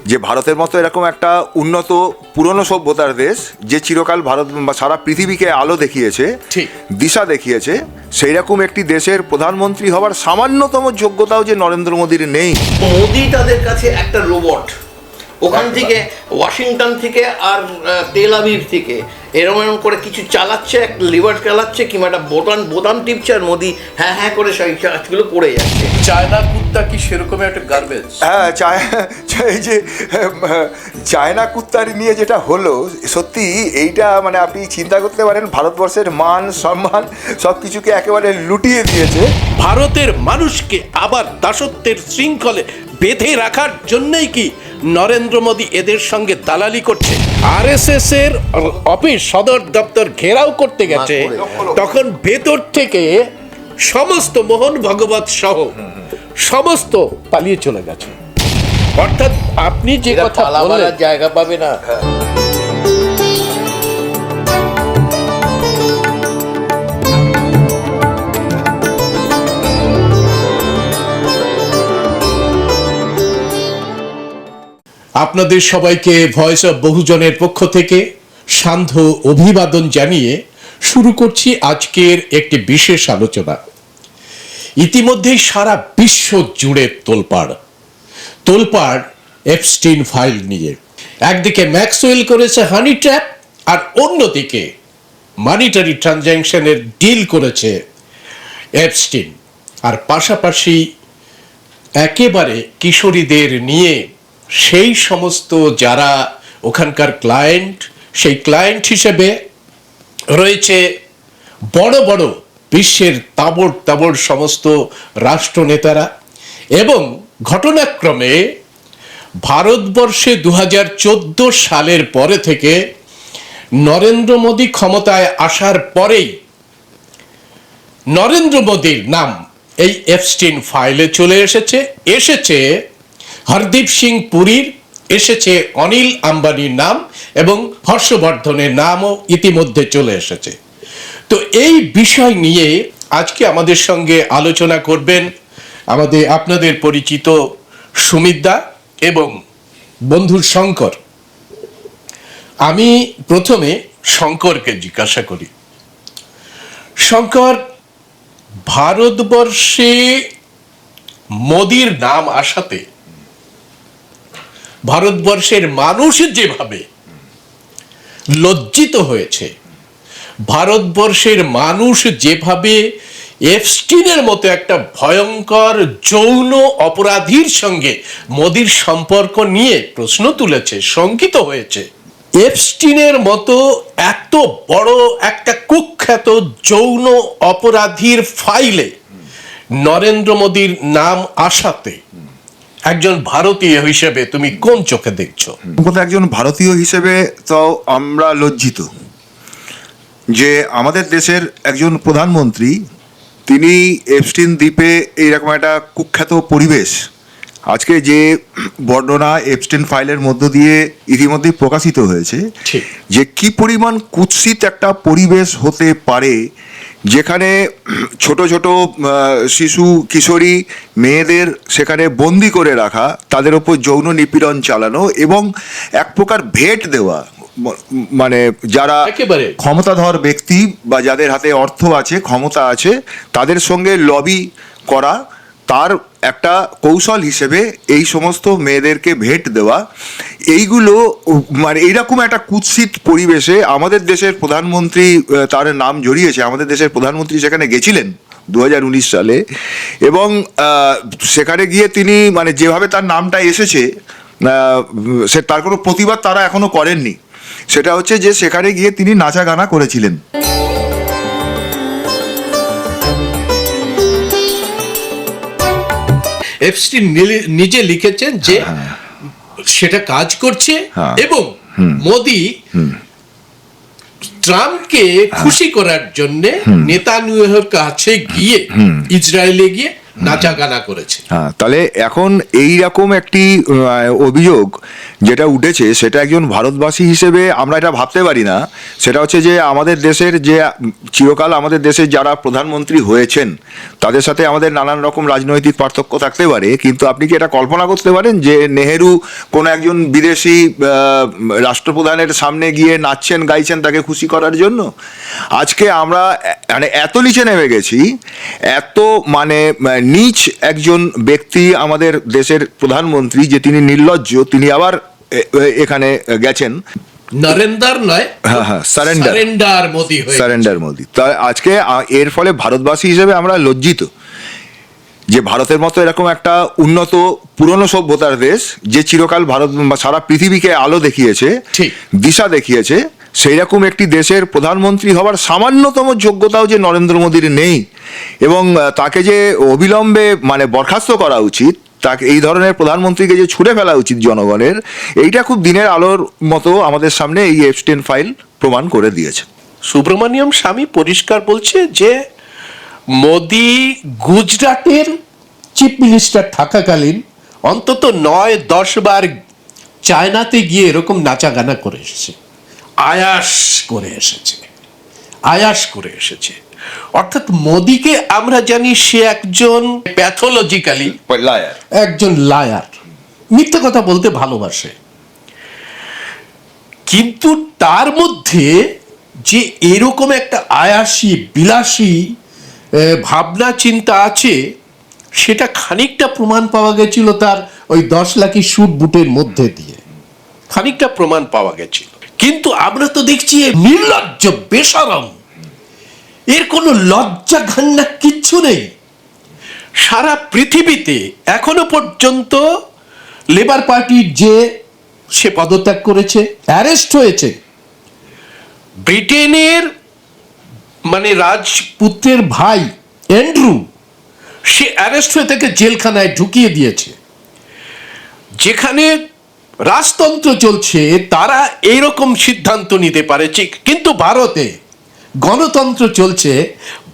যে ভারতের মতো এরকম একটা উন্নত পুরনো সভ্যতার দেশ যে চিরকাল ভারত বা সারা পৃথিবীকে আলো দেখিয়েছে, দিশা দেখিয়েছে, সেই রকম একটি দেশের প্রধানমন্ত্রী হওয়ার সামান্যতম যোগ্যতাও যে নরেন্দ্র মোদীর নেই। মোদী তাদের কাছে একটা রোবট, ওখান থেকে ওয়াশিংটন থেকে আর তেল আবিব থেকে এরকম করে কিছু চালাচ্ছে, একটা লিভার চালাচ্ছে কিংবা একটা বোতাম টিপছে, আর মোদি হ্যাঁ হ্যাঁ করে সেই কাজগুলো করে যাচ্ছে। চায়না কুত্তা কি সেরকম একটা গার্বেজ? হ্যাঁ, এই যে চায়না কুত্তারি নিয়ে যেটা হলো, সত্যি এইটা মানে আপনি চিন্তা করতে পারেন, ভারতবর্ষের মান সম্মান সব কিছুকে একেবারে লুটিয়ে দিয়েছে। ভারতের মানুষকে আবার দাসত্বের শৃঙ্খলে বেঁধে রাখার জন্যই কি নরেন্দ্র মোদী এদের সঙ্গে দালালি করছে? আরএসএস এর অফিস সদর দপ্তর ঘেরাও করতে গেছে, তখন ভেতর থেকে সমস্ত মোহন ভগবত সহ সমস্ত পালিয়ে চলে গেছে। অর্থাৎ আপনি যে কথা বললেন, জায়গা পাবে না। আপনাদের সবাইকে ভয়েস অফ বহুজনের পক্ষ থেকে সান্ধ্য অভিবাদন জানিয়ে শুরু করছি আজকের একটি বিশেষ আলোচনা। ইতিমধ্যেই সারা বিশ্ব জুড়ে তোলপাড় এপস্টিন ফাইল নিয়ে। একদিকে ম্যাক্সওয়েল করেছে হানি ট্র্যাপ, আর অন্যদিকে মানিটারি ট্রানজ্যাকশনের ডিল করেছে এপস্টিন, আর পাশাপাশি একেবারে কিশোরীদের নিয়ে সেই সমস্ত যারা ওখানকার ক্লায়েন্ট, সেই ক্লায়েন্ট হিসেবে রয়েছে বড় বড় বিশ্বের তাবড় সমস্ত রাষ্ট্রনেতারা। এবং ঘটনাক্রমে ভারতবর্ষে 2014 সালের পরে থেকে নরেন্দ্র মোদী ক্ষমতায় আসার পরেই নরেন্দ্র মোদীর নাম এই এপস্টিন ফাইলে চলে এসেছে হরদীপ সিং পুরীর, এসেছে অনিল আম্বানির নাম, এবং হর্ষবর্ধনের নামও ইতিমধ্যে চলে এসেছে। তো এই বিষয় নিয়ে আজকে আমাদের সঙ্গে আলোচনা করবেন আপনাদের পরিচিত সুমিতদা এবং বন্ধুর শঙ্কর। আমি প্রথমে শঙ্করকে জিজ্ঞাসা করি, শঙ্কর, ভারতবর্ষে মোদির নাম আসাতে ভারতবর্ষের মানুষ যেভাবে লজ্জিত হয়েছে, ভারতবর্ষের মানুষ যেভাবে এপস্টিনের মতো একটা ভয়ঙ্কর যৌন অপরাধীর সঙ্গে মোদির সম্পর্ক নিয়ে প্রশ্ন তুলেছে, শঙ্কিত হয়েছে, এপস্টিনের মতো এত বড় একটা কুখ্যাত যৌন অপরাধীর ফাইলে নরেন্দ্র মোদির নাম আসাতে একজন ভারতীয় হিসেবে তুমি কোন চোখে দেখছো? একজন ভারতীয় হিসেবে তো আমরা লজ্জিত যে আমাদের দেশের একজন প্রধানমন্ত্রী, তিনি এপস্টিন দ্বীপে এইরকম একটা কুখ্যাত পরিবেশ, আজকে যে বর্ণনা এপস্টিন ফাইলের মধ্য দিয়ে ইতিমধ্যেই প্রকাশিত হয়েছে, যে কি পরিমাণ কুৎসিত একটা পরিবেশ হতে পারে, যেখানে ছোট ছোট শিশু কিশোরী মেয়েদের সেখানে বন্দি করে রাখা, তাদের ওপর যৌন নিপীড়ন চালানো এবং এক প্রকার ভেট দেওয়া, মানে যারা ক্ষমতাধর ব্যক্তি বা যাদের হাতে অর্থ আছে, ক্ষমতা আছে, তাদের সঙ্গে লবি করা, তার একটা কৌশল হিসেবে এই সমস্ত মেয়েদেরকে ভেট দেওয়া, এইগুলো মানে এইরকম একটা কুৎসিত পরিবেশে আমাদের দেশের প্রধানমন্ত্রী তার নাম জড়িয়েছে। আমাদের দেশের প্রধানমন্ত্রী সেখানে গেছিলেন 2019 সালে, এবং সেখানে গিয়ে তিনি মানে যেভাবে তার নামটা এসেছে, সে তার কোনো প্রতিবাদ তারা এখনো করেননি। সেটা হচ্ছে যে সেখানে গিয়ে তিনি নাচা গানা করেছিলেন। এপস্টিন নিজে লিখেছেন যে সেটা কাজ করছে, এবং মোদি ট্রাম্পকে খুশি করার জন্য নেতানিয়াহুর কাছে গিয়ে, ইসরায়েলে গিয়ে নাচা গানা করেছে। হ্যাঁ, তাহলে এখন এই রকম একটি অভিযোগ যেটা উঠেছে, সেটা একজন ভারতবাসী হিসেবে আমরা এটা ভাবতে পারি না। সেটা হচ্ছে যে আমাদের দেশের যে চিরকাল আমাদের দেশের যারা প্রধানমন্ত্রী হয়েছেন তাদের সাথে আমাদের নানান রকম রাজনৈতিক পার্থক্য থাকতে পারে, কিন্তু আপনি কি এটা কল্পনা করতে পারেন যে নেহেরু কোনো একজন বিদেশি রাষ্ট্রপ্রধানের সামনে গিয়ে নাচছেন গাইছেন তাকে খুশি করার জন্য? আজকে আমরা মানে এত নিচে নেমে গেছি, এত মানে নিচ একজন ব্যক্তি আমাদের দেশের প্রধানমন্ত্রী যে তিনি নির্লজ্জ, তিনি আবার এখানে গেছেন নরেন্দ্র নয়, হ্যাঁ সারেন্ডার মোদি হয়ে সারেন্ডার মোদি। তা আজকে এর ফলে ভারতবাসী হিসেবে আমরা লজ্জিত যে ভারতের মতো এরকম একটা উন্নত পুরনো সভ্যতার দেশ, যে চিরকাল ভারত সারা পৃথিবীকে আলো দেখিয়েছে, ঠিক। দিশা দেখিয়েছে, সেই রকম একটি দেশের প্রধানমন্ত্রী হওয়ার সামান্যতম যোগ্যতাও যে নরেন্দ্র মোদীর নেই, এবং তাকে যে অবিলম্বে মানে বরখাস্ত করা উচিত, তাকে এই ধরনের প্রধানমন্ত্রীকে যে ছুড়ে ফেলা উচিত জনগণের, এইটা খুব দিনের আলোর মতো আমাদের সামনে এই এপস্টেইন ফাইল প্রমাণ করে দিয়েছে। সুব্রমণিয়ম স্বামী পরিষ্কার বলছে যে মোদি গুজরাটের চিফ মিনিস্টার থাকাকালীন অন্তত 9-10 বার চায়নাতে গিয়ে এরকম নাচা গানা করে এসেছে, আয়াস করে এসেছে। অর্থাৎ মোদিকে আমরা জানি সে একজন প্যাথোলজিক্যালি একজন লায়ার, মিথ্যে কথা বলতে ভালোবাসে, কিন্তু তার মধ্যে যে এরকম একটা আয়াসী বিলাসী ভাবনা চিন্তা আছে, সেটা খানিকটা প্রমাণ পাওয়া গেছিল তার ওই 10 লাখি স্যুট বুটের মধ্যে দিয়ে, খানিকটা প্রমাণ পাওয়া গেছিল। কিন্তু আমরা তো দেখছি নির্লজ্জ, বেশরম, এর কোনো লজ্জা ঘান্না কিচ্ছু নেই। সারা পৃথিবীতে এখনো পর্যন্ত লেবার পার্টির যে সে পদত্যাগ করেছে, অ্যারেস্ট হয়েছে, ব্রিটেনের মানে রাজপুত্রের ভাই অ্যান্ড্রু, সে অ্যারেস্ট হয়ে তাকে জেলখানায় ঢুকিয়ে দিয়েছে। যেখানে রাজতন্ত্র চলছে তারা এইরকম সিদ্ধান্ত নিতে পারে, কিন্তু ভারতে গণতন্ত্র চলছে,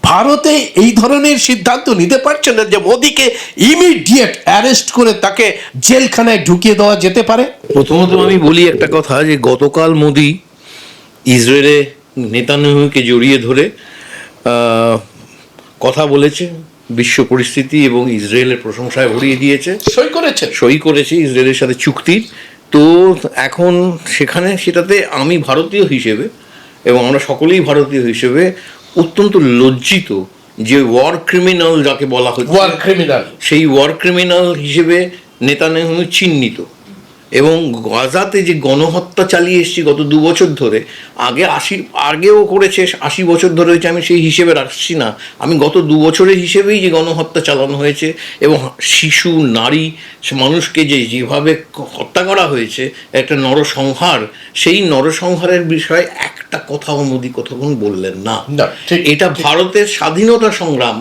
ভারতে এই ধরনের সিদ্ধান্ত নিতে পারছে না যে মোদিকে ইমিডিয়েট অ্যারেস্ট করে তাকে জেলখানায় ঢুকিয়ে দেওয়া যেতে পারে। প্রথমত আমি বলি একটা কথা, যে গতকাল মোদি ইসরায়েলে নেতানিয়াহুকে জড়িয়ে ধরে কথা বলেছে, বিশ্ব পরিস্থিতি এবং ইসরায়েলের প্রশংসায় ভরিয়ে দিয়েছে, সই করেছে ইসরায়েলের সাথে চুক্তির। তো এখন সেটাতে আমি ভারতীয় হিসেবে এবং আমরা সকলেই ভারতীয় হিসেবে অত্যন্ত লজ্জিত যে ওয়ার ক্রিমিনাল যাকে বলা হচ্ছে, সেই ওয়ার ক্রিমিনাল হিসেবে নেতানিয়াহু চিহ্নিত। এবং গাজাতে যে গণহত্যা চালিয়ে এসেছি গত 2 বছর ধরে, আগেও করেছে 80 বছর ধরে হয়েছে, আমি সেই হিসেবে রাখছি না, আমি গত 2 বছরের হিসেবেই যে গণহত্যা চালানো হয়েছে এবং শিশু, নারী, মানুষকে যেভাবে হত্যা করা হয়েছে, একটা নরসংহার, সেই নরসংহারের বিষয়ে একটা কথাও মোদি কতক্ষণ বললেন না। এটা ভারতের স্বাধীনতা সংগ্রাম,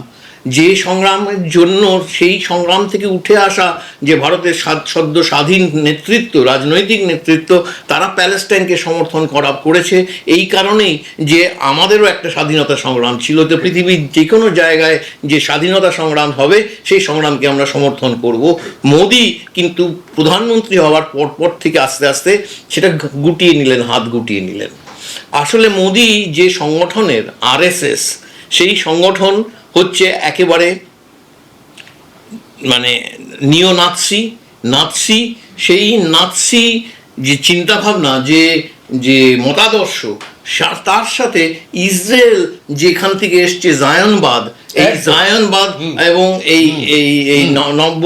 যে সংগ্রামের জন্য, সেই সংগ্রাম থেকে উঠে আসা যে ভারতের সদ্য স্বাধীন নেতৃত্ব, রাজনৈতিক নেতৃত্ব, তারা প্যালেস্টাইনকে সমর্থন করেছে এই কারণেই যে আমাদেরও একটা স্বাধীনতা সংগ্রাম ছিল, তো পৃথিবীর যে কোনো জায়গায় যে স্বাধীনতা সংগ্রাম হবে সেই সংগ্রামকে আমরা সমর্থন করব। মোদি কিন্তু প্রধানমন্ত্রী হওয়ার পর থেকে আস্তে আস্তে সেটা হাত গুটিয়ে নিলেন। আসলে মোদি যে সংগঠনের RSS, সেই সংগঠন হচ্ছে একেবারে মানে নিও নাৎসি, সেই নাৎসি যে চিন্তাভাবনা, যে মতাদর্শ, তার সাথে ইসরায়েল যেখান থেকে এসছে জায়নবাদ, এই জায়নবাদ এবং এই নব্য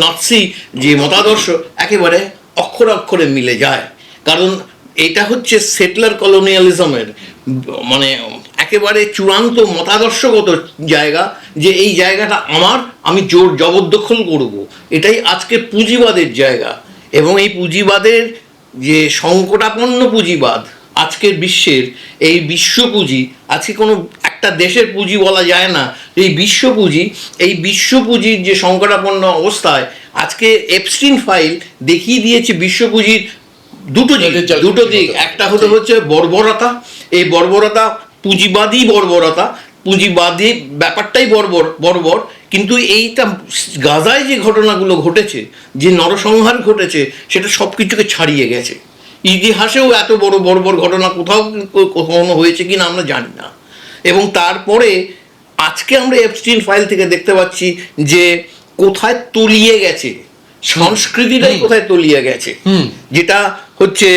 নাৎসি যে মতাদর্শ একেবারে অক্ষরে মিলে যায়। কারণ এটা হচ্ছে সেটলার কলোনিয়ালিজমের মানে একেবারে চূড়ান্ত মতাদর্শগত জায়গা, যে এই জায়গাটা আমি জবরদখল করব, এটাই আজকে পুঁজিবাদের জায়গা। এবং এই পুঁজিবাদের যে সংকটাপন্ন পুঁজিবাদ আজকের বিশ্বের, এই বিশ্ব পুঁজি, আজকে কোনো একটা দেশের পুঁজি বলা যায় না, এই বিশ্ব পুঁজির যে সংকটাপন্ন অবস্থায় আজকে এপস্টিন ফাইল দেখিয়ে দিয়েছে বিশ্ব পুঁজির দুটো দিক। একটা হচ্ছে বর্বরতা, এই বর্বরতা পুঁজিবাদী বর্বরতা, পুঁজিবাদী ব্যাপারটাই বর্বর, কিন্তু এইটা গাজায় যে ঘটনাগুলো ঘটেছে, যে নরসংহার ঘটেছে, সেটা সব কিছুকে ছাড়িয়ে গেছে। ইতিহাসেও এত বড় বর্বর ঘটনা কোথাও কখনো হয়েছে কিনা আমরা জানি না। এবং তারপরে আজকে আমরা এপস্টিন ফাইল থেকে দেখতে পাচ্ছি যে কোথায় তলিয়ে গেছে, সংস্কৃতিটাই কোথায় তলিয়ে গেছে, যেটা হচ্ছে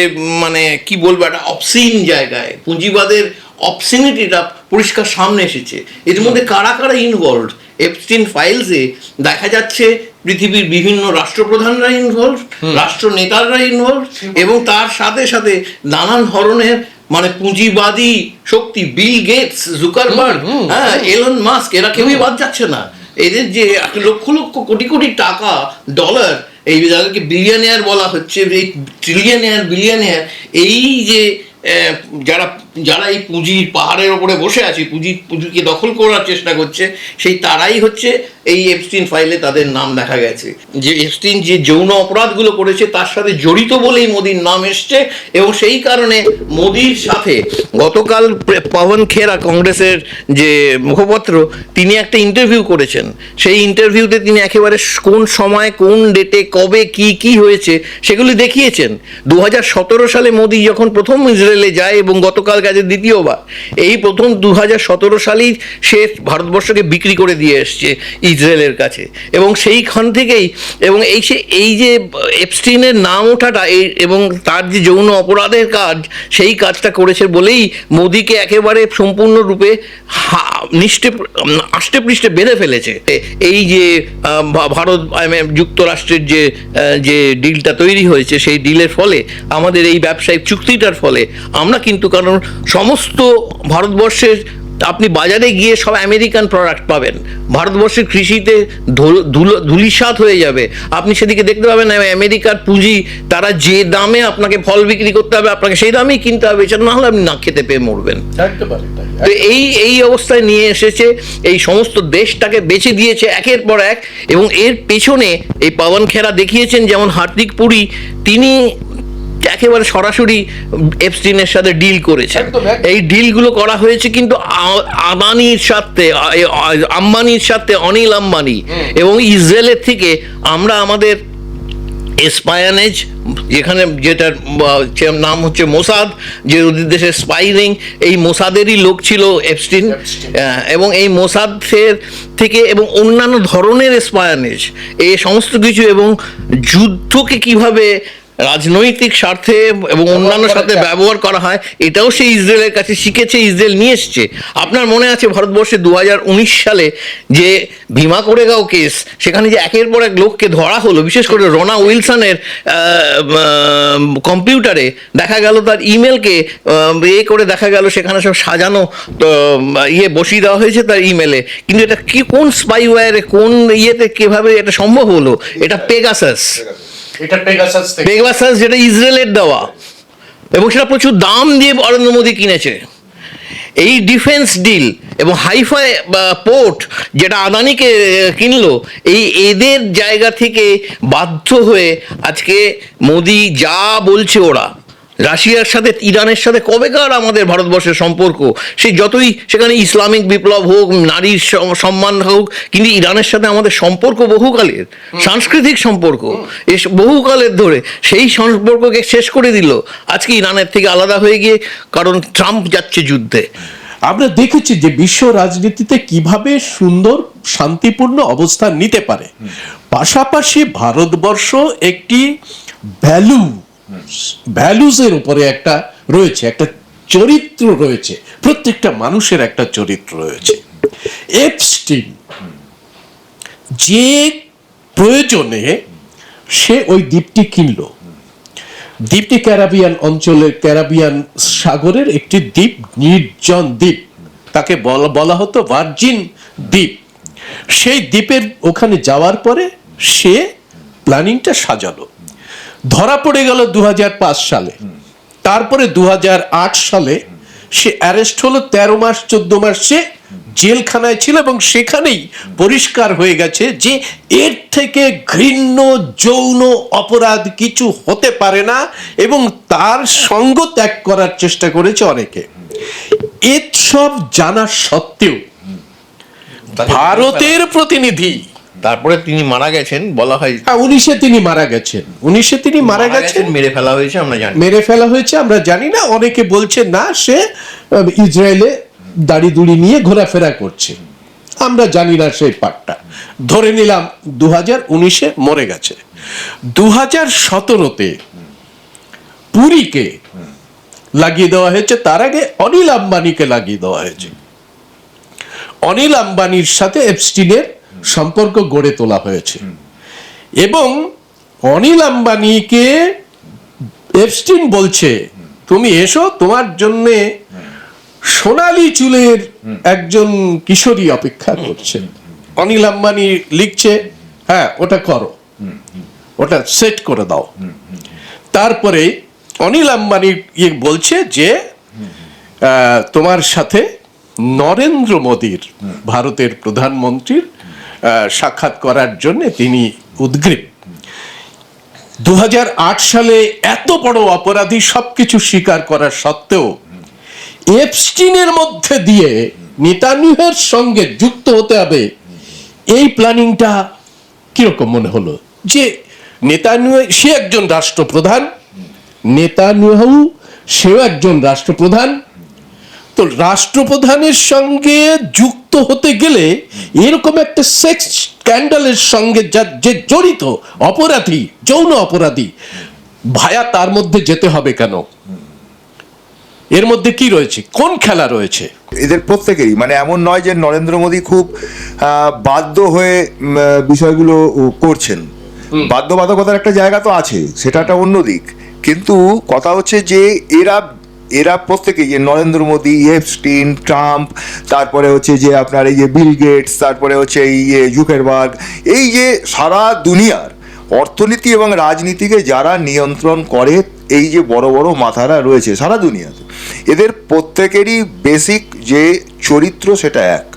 মানে কি বলবো, একটা অবসিন জায়গায় পুঁজিবাদের অবসিনিটিটা পরিষ্কার সামনে এসেছে। এর মধ্যে কারা কারা ইনভলভ? এপস্টিন ফাইলসে দেখা যাচ্ছে পৃথিবীর বিভিন্ন রাষ্ট্রপ্রধানরা ইনভলভ, রাষ্ট্র নেতারা ইনভলভ, এবং তার সাথে সাথে নানান ধরনের মানে পুঁজিবাদী শক্তি, বিল গেটস, জুকারবার্গ, হ্যাঁ, এলন মাস্ক, এরা কেউই বাদ যাচ্ছে না। এদের যে লক্ষ লক্ষ কোটি কোটি টাকা, ডলার, এই যাদেরকে বিলিয়নিয়ার বলা হচ্ছে, এই ট্রিলিয়নিয়ার, বিলিয়নিয়ার, এই যে যারা এই পুঁজির পাহাড়ের ওপরে বসে আছে, পুঁজিকে দখল করার চেষ্টা করছে, সেই তারাই হচ্ছে এই এপস্টিন ফাইলে তাদের নাম দেখা গেছে। যে এপস্টিন যে যৌন অপরাধগুলো করেছে তার সাথে জড়িত বলেই মোদির নাম এসছে, এবং সেই কারণে মোদির সাথে গতকাল পবন খেরা, কংগ্রেসের যে মুখপাত্র, তিনি একটা ইন্টারভিউ করেছেন। সেই ইন্টারভিউতে তিনি একেবারে কোন সময়, কোন ডেটে, কবে কি হয়েছে সেগুলি দেখিয়েছেন। 2017 সালে মোদি যখন প্রথম ইসরায়েলে যায় এবং গতকাল গেছে দ্বিতীয়বার, এই প্রথম 2017 সালেই সে ভারতবর্ষকে বিক্রি করে দিয়ে এসছে ইসরায়েলের কাছে। এবং সেইখান থেকেই, এবং এই যে এপস্টিনের নাম ওঠাটা, এবং তার যে যৌন অপরাধের কাজ, সেই কাজটা করেছে বলেই মোদিকে একেবারে সম্পূর্ণরূপে আষ্টে পৃষ্ঠে বেঁধে ফেলেছে। এই যে ভারত যুক্তরাষ্ট্রের যে ডিলটা তৈরি হয়েছে, সেই ডিলের ফলে, আমাদের এই ব্যবসায়িক চুক্তিটার ফলে আমরা কিন্তু, কারণ সমস্ত ভারতবর্ষের, আপনি বাজারে গিয়ে সব আমেরিকান প্রোডাক্ট পাবেন, ভারতবর্ষের কৃষিতে ধূলিসাৎ হয়ে যাবে। আপনি সেদিকে দেখতে পাবেন আমেরিকার পুঁজি, তারা যে দামে আপনাকে ফল বিক্রি করতে হবে, আপনাকে সেই দামেই কিনতে হবে, সেটা না হলে আপনি না খেতে পেয়ে মরবেন। তো এই অবস্থায় নিয়ে এসেছে, এই সমস্ত দেশটাকে বেছে দিয়েছে একের পর এক। এবং এর পেছনে এই পবন খেরা দেখিয়েছেন, যেমন হার্দিক পুরী, তিনি একেবারে সরাসরি এপস্টিনের সাথে ডিল করেছেন। এই ডিলগুলো করা হয়েছে কিন্তু আদানির সাথে, আম্বানির সাথে, অনিল আম্বানি, এবং ইসরায়েলের থেকে আমরা আমাদের স্পায়ানেজ, যেটার নাম হচ্ছে মোসাদ, যে ওদের দেশে স্পাইরিং, এই মোসাদেরই লোক ছিল এপস্টিন। এবং এই মোসাদের থেকে এবং অন্যান্য ধরনের স্পায়ানেজ, এই সমস্ত কিছু, এবং যুদ্ধকে কিভাবে রাজনৈতিক স্বার্থে এবং অন্যান্য সাথে ব্যবহার করা হয়, এটাও সে ইসরায়েলের কাছে শিখেছে, ইসরায়েল নিয়ে এসছে। আপনার মনে আছে ভারতবর্ষে 2019 সালে যে ভীমা কোরেগাঁও কেস, সেখানে যে একের পর এক লোককে ধরা হলো, বিশেষ করে রনা উইলসনের কম্পিউটারে দেখা গেল তার ইমেলকে করে দেখা গেল সেখানে সব সাজানো বসিয়ে দেওয়া হয়েছে তার ইমেলে। কিন্তু এটা কি, কোন স্পাইওয়্যারে, কোন ইয়েতে কিভাবে এটা সম্ভব হলো? এটা পেগাসাস, যেটা ইসরায়েলের দেওয়া, এবং সেটা প্রচুর দাম দিয়ে নরেন্দ্র মোদী কিনেছে। এই ডিফেন্স ডিল এবং হাইফাই পোর্ট যেটা আদানিকে কিনলো, এদের জায়গা থেকে বাধ্য হয়ে আজকে মোদী যা বলছে, ওরা রাশিয়ার সাথে, ইরানের সাথে কবেকার আমাদের ভারতবর্ষের সম্পর্ক, সে যতই সেখানে ইসলামিক বিপ্লব হোক, নারীর সম্মান হোক, কিন্তু ইরানের সাথে আমাদের সম্পর্ক বহুকালের, সাংস্কৃতিক সম্পর্ক বহুকালের ধরে, সেই সম্পর্ককে শেষ করে দিল আজকে ইরানের থেকে আলাদা হয়ে গিয়ে, কারণ ট্রাম্প যাচ্ছে যুদ্ধে। আমরা দেখেছি যে বিশ্ব রাজনীতিতে কিভাবে সুন্দর শান্তিপূর্ণ অবস্থান নিতে পারে। পাশাপাশি ভারতবর্ষ একটি ভ্যালুজের উপরে একটা রয়েছে, একটা চরিত্র রয়েছে, প্রত্যেকটা মানুষের একটা চরিত্র রয়েছে। এপস্টিন যে প্রয়োজনে সে ওই দ্বীপটি কিনল, দ্বীপটি ক্যারিবিয়ান অঞ্চলের, ক্যারিবিয়ান সাগরের একটি দ্বীপ, নির্জন দ্বীপ, তাকে বলা হতো ভার্জিন দ্বীপ। সেই দ্বীপের ওখানে যাওয়ার পরে সে প্ল্যানিংটা সাজালো, ধরা পড়ে গেল 2005 সালে। তারপরে 2008 সালে সে অ্যারেস্ট হলো, 13 মাস 14 মাস সে জেলখানায় ছিল, এবং সেখানেই পরিষ্কার হয়ে গেছে যে এর থেকে ঘৃণ্য যৌন অপরাধ কিছু হতে পারে না, এবং তার সঙ্গ ত্যাগ করার চেষ্টা করেছে অনেকে। এসব জানা সত্ত্বেও ভারতের প্রতিনিধি। তারপরে তিনি মারা গেছেন বলা হয়, হ্যাঁ, 19 তিনি মারা গেছেন, মেরে ফেলা হয়েছে আমরা জানি। মেরে ফেলা হয়েছে আমরা জানি না। অনেকে বলছে না, সে ইসরায়েলে দাড়ি দুড়ি নিয়ে ঘোরাফেরা করছে, আমরা জানি না সেই পার্টটা। ধরে নিলাম 2019-এ মরে গেছে। 2017-তে পুরীকে লাগিয়ে দেওয়া হয়েছে, তার আগে অনিল আম্বানিকে লাগিয়ে দেওয়া হয়েছে। অনিল আম্বানির সাথে এপস্টিনের সম্পর্ক গড়ে তোলা হয়েছে এবং অনিল আম্বানিকে এপস্টিন বলছে, তুমি এসো, তোমার জন্য সোনালী চুলের একজন কিশোরী অপেক্ষা করছে। অনিল আম্বানি লিখছে, হ্যাঁ ওটা করো, ওটা সেট করে দাও। তারপরে অনিল আম্বানি বলছে যে তোমার সাথে নরেন্দ্র মোদীর, ভারতের প্রধানমন্ত্রীর সাক্ষাৎ করার জন্য তিনি উদ্গ্রীব। 2008 সালে এত বড় অপরাধী সবকিছু স্বীকার করার সত্ত্বেও এপস্টিনের মধ্যে দিয়ে নেতানিয়াহুর সঙ্গে যুক্ত হতে হবে, এই প্ল্যানিংটা কিরকম মনে হলো? যে নেতানিয়াহু সে একজন রাষ্ট্রপ্রধান, নেতানিয়াহু সেও একজন রাষ্ট্রপ্রধান, তো রাষ্ট্রপ্রধানের সঙ্গে যুক্ত হতে গেলে এরকম একটা সেক্স স্ক্যান্ডালের সঙ্গে যে জড়িত অপরাধী, যৌন অপরাধী, ভায়া তার মধ্যে যেতে হবে কেন? এর মধ্যে কি রয়েছে, কোন খেলা রয়েছে? এদের প্রত্যেকেরই, মানে এমন নয় যে নরেন্দ্র মোদী খুব বাধ্য হয়ে বিষয়গুলো করছেন। বাধ্যবাধকতার একটা জায়গা তো আছে, সেটা একটা অন্য দিক। কিন্তু কথা হচ্ছে যে এরা প্রত্যেকেই, যে নরেন্দ্র মোদী, এপস্টিন, ট্রাম্প, তারপরে হচ্ছে যে আপনার এই যে বিল গেটস, তারপরে হচ্ছে এই জুকারবার্গ, এই যে সারা দুনিয়ার অর্থনীতি এবং রাজনীতিকে যারা নিয়ন্ত্রণ করে, এই যে বড় বড় মাথারা রয়েছে সারা দুনিয়াতে, এদের প্রত্যেকেরই বেসিক যে চরিত্র সেটা এক।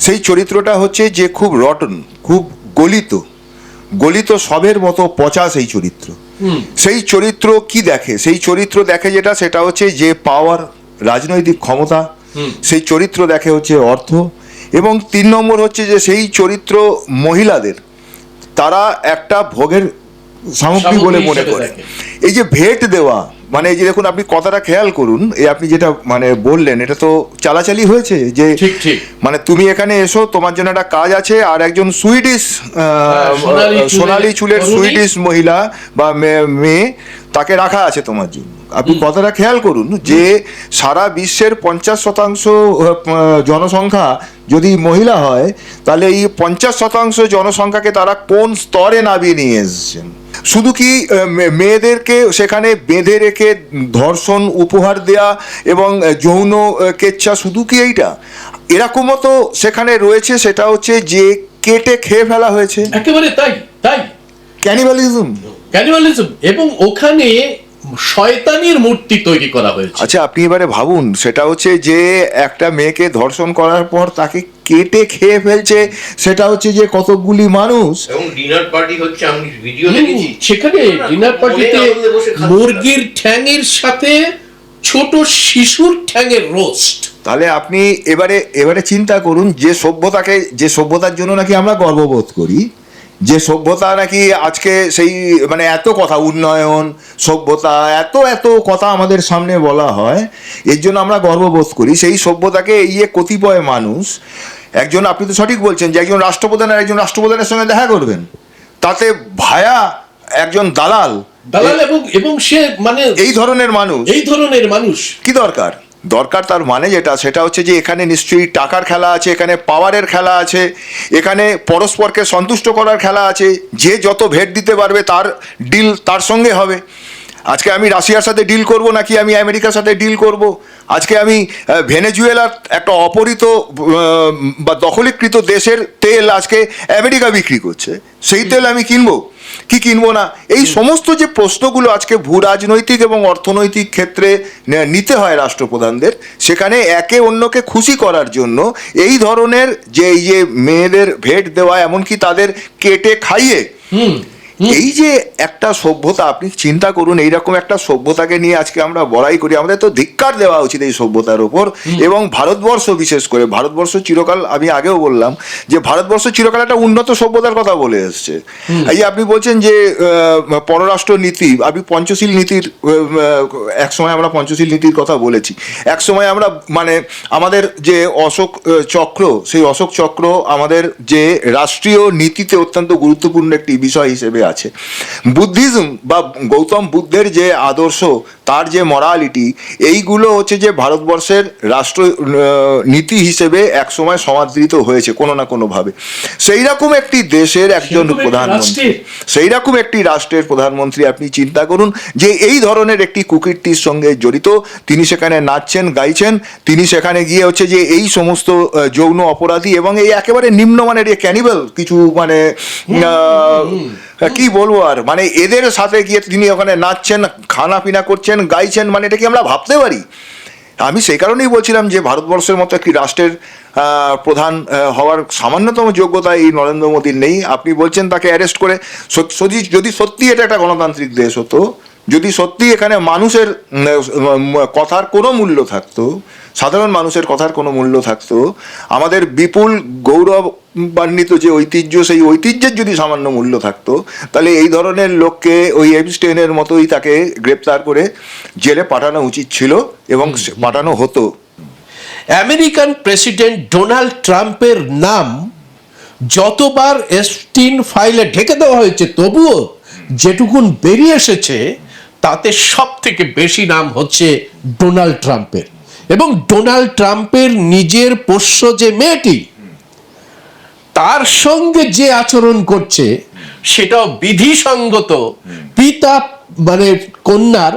সেই চরিত্রটা হচ্ছে যে খুব রটন, খুব গলিত সবের মতো পচা সেই চরিত্র। সেই চরিত্র কি দেখে? সেই চরিত্র দেখে সেটা হচ্ছে যে পাওয়ার, রাজনৈতিক ক্ষমতা। সেই চরিত্র দেখে হচ্ছে অর্থ। এবং 3 নম্বর হচ্ছে যে সেই চরিত্র মহিলাদের তারা একটা ভোগের সামগ্রী বলে মনে করে। এই যে ভেট দেওয়া, মানে এই যে দেখুন, আপনি কথাটা খেয়াল করুন, এই আপনি যেটা মানে বললেন, এটা তো চালাচালি হয়েছে যে মানে তুমি এখানে এসো, তোমার জন্য একটা কাজ আছে, আর একজন সুইডিশ সোনালী চুলের সুইডিশ মহিলা বা মেয়ে তাকে রাখা আছে তোমার জন্য। আপনি কথাটা খেয়াল করুন যে সারা বিশ্বের 50% জনসংখ্যা যদি মহিলা হয়, তাহলে এই 50% জনসংখ্যাকে তারা কোন স্তরে নামিয়ে নিয়ে এসেছেন। শুধু কি মেয়েদেরকে সেখানে বেঁধে রেখে ধর্ষণ, উপহার দেয়া এবং যৌন কেচ্ছা, শুধু কি এইটা? এরকমও তো সেখানে রয়েছে, সেটা হচ্ছে যে কেটে খেয়ে ফেলা হয়েছে, একেবারে তাই ক্যানিবালিজম। এবং ওখানে শয়তানির মূর্তি তৈরি করা হয়েছে। আচ্ছা, আপনি এবারে ভাবুন, সেটা হচ্ছে যে একটা মেয়েকে ধর্ষণ করার পর তাকে কেটে খেয়ে ফেলছে, সেটা হচ্ছে যে কতগুলি মানুষ। এবং ডিনার পার্টি হচ্ছে, আমি ভিডিও দেখেছি, সেখানে ডিনার পার্টিতে মুরগির ঠ্যাঙের সাথে ছোট শিশুর ঠ্যাঙের রোস্ট। তাহলে আপনি এবারে চিন্তা করুন, যে সভ্যতার জন্য নাকি আমরা গর্ববোধ করি, যে সভ্যতা নাকি আজকে সেই মানে এত কথা, উন্নয়ন, সভ্যতা, এত কথা আমাদের সামনে বলা হয়, এর জন্য আমরা গর্ববোধ করি। সেই সভ্যতাকে এই যে কতিপয় মানুষ, একজন, আপনি তো সঠিক বলছেন যে একজন রাষ্ট্রপ্রধান আর একজন রাষ্ট্রপ্রধানের সঙ্গে দেখা করবেন, তাতে ভায়া একজন দালাল এবং সে মানে এই ধরনের মানুষ কি দরকার তার মানে সেটা হচ্ছে যে এখানে নিশ্চয়ই টাকার খেলা আছে, এখানে পাওয়ারের খেলা আছে, এখানে পরস্পরকে সন্তুষ্ট করার খেলা আছে। যে যত ভেট দিতে পারবে তার ডিল তার সঙ্গে হবে। আজকে আমি রাশিয়ার সাথে ডিল করব নাকি আমি আমেরিকার সাথে ডিল করব? আজকে আমি ভেনেজুয়েলার একটা অপহৃত বা দখলীকৃত দেশের তেল আজকে আমেরিকা বিক্রি করছে, সেই তেল আমি কিনবো কি কিনবো না? এই সমস্ত যে প্রশ্নগুলো আজকে ভূ রাজনৈতিক এবং অর্থনৈতিক ক্ষেত্রে নিতে হয় রাষ্ট্রপ্রধানদের, সেখানে একে অন্যকে খুশি করার জন্য এই ধরনের যে মেয়েদের ভেট দেওয়া, এমনকি তাদের কেটে খাইয়ে, একটা সভ্যতা, আপনি চিন্তা করুন, এইরকম একটা সভ্যতাকে নিয়ে আজকে আমরা বড়াই করি। আমাদের তো ধিক্কার দেওয়া উচিত এই সভ্যতার ওপর। এবং ভারতবর্ষ, বিশেষ করে ভারতবর্ষ চিরকাল, আমি আগেও বললাম যে ভারতবর্ষ চিরকাল একটা উন্নত সভ্যতার কথা বলে এসছে। এই যে আপনি বলছেন যে পররাষ্ট্র নীতি, আমি পঞ্চশীল নীতির, এক সময় আমরা পঞ্চশীল নীতির কথা বলেছি, এক সময় আমরা মানে আমাদের যে অশোক চক্র, সেই অশোক চক্র আমাদের যে রাষ্ট্রীয় নীতিতে অত্যন্ত গুরুত্বপূর্ণ একটি বিষয় হিসেবে আছে। বুদ্ধিজম বা গৌতম বুদ্ধের যে আদর্শ, তার যে মরালিটি, এইগুলো হচ্ছে যে ভারতবর্ষের রাষ্ট্র নীতি হিসেবে একসময় সমাদৃত হয়েছে কোনো না কোনোভাবে। সেই রকম একটি দেশের একজন প্রধানমন্ত্রী, সেই রকম একটি রাষ্ট্রের প্রধানমন্ত্রী, আপনি চিন্তা করুন যে এই ধরনের একটি কুকীর্তির সঙ্গে জড়িত, তিনি সেখানে নাচছেন, গাইছেন, তিনি সেখানে গিয়ে হচ্ছে যে এই সমস্ত যৌন অপরাধী এবং এই একেবারে নিম্নমানের ক্যানিবাল কিছু মানে কি বলবো আর, মানে এদের সাথে গিয়ে তিনি ওখানে নাচছেন, খানা পিনা করছেন, গাইছেন, মানে এটা কি আমরা ভাবতে পারি? আমি সেই কারণেই বলছিলাম যে ভারতবর্ষের মতো একটি রাষ্ট্রের প্রধান হওয়ার সামান্যতম যোগ্যতা এই নরেন্দ্র মোদীর নেই। আপনি বলছেন তাকে অ্যারেস্ট করে, যদি সত্যি এটা একটা গণতান্ত্রিক দেশ হতো, যদি সত্যি এখানে মানুষের কথার কোনো মূল্য থাকতো, সাধারণ মানুষের কথার কোনো মূল্য থাকতো, আমাদের বিপুল গৌরবান্বিত যে ঐতিহ্য, সেই ঐতিহ্যের যদি সামান্য মূল্য থাকতো, তাহলে এই ধরনের লোককে ওই এপস্টেইনের মতোই তাকে গ্রেপ্তার করে জেলে পাঠানো উচিত ছিল এবং পাঠানো হতো। আমেরিকান প্রেসিডেন্ট ডোনাল্ড ট্রাম্পের নাম যতবার এপস্টিন ফাইলে ঢেকে দেওয়া হয়েছে, তবুও যেটুকুন বেরিয়ে এসেছে তাতে সব থেকে বেশি নাম হচ্ছে ডোনাল্ড ট্রাম্পের। এবং ডোনাল্ড ট্রাম্পের নিজের পোষ্য যে মেয়েটি, তার সঙ্গে যে আচরণ করছে সেটাও বিধিসঙ্গত পিতা মানে কন্যার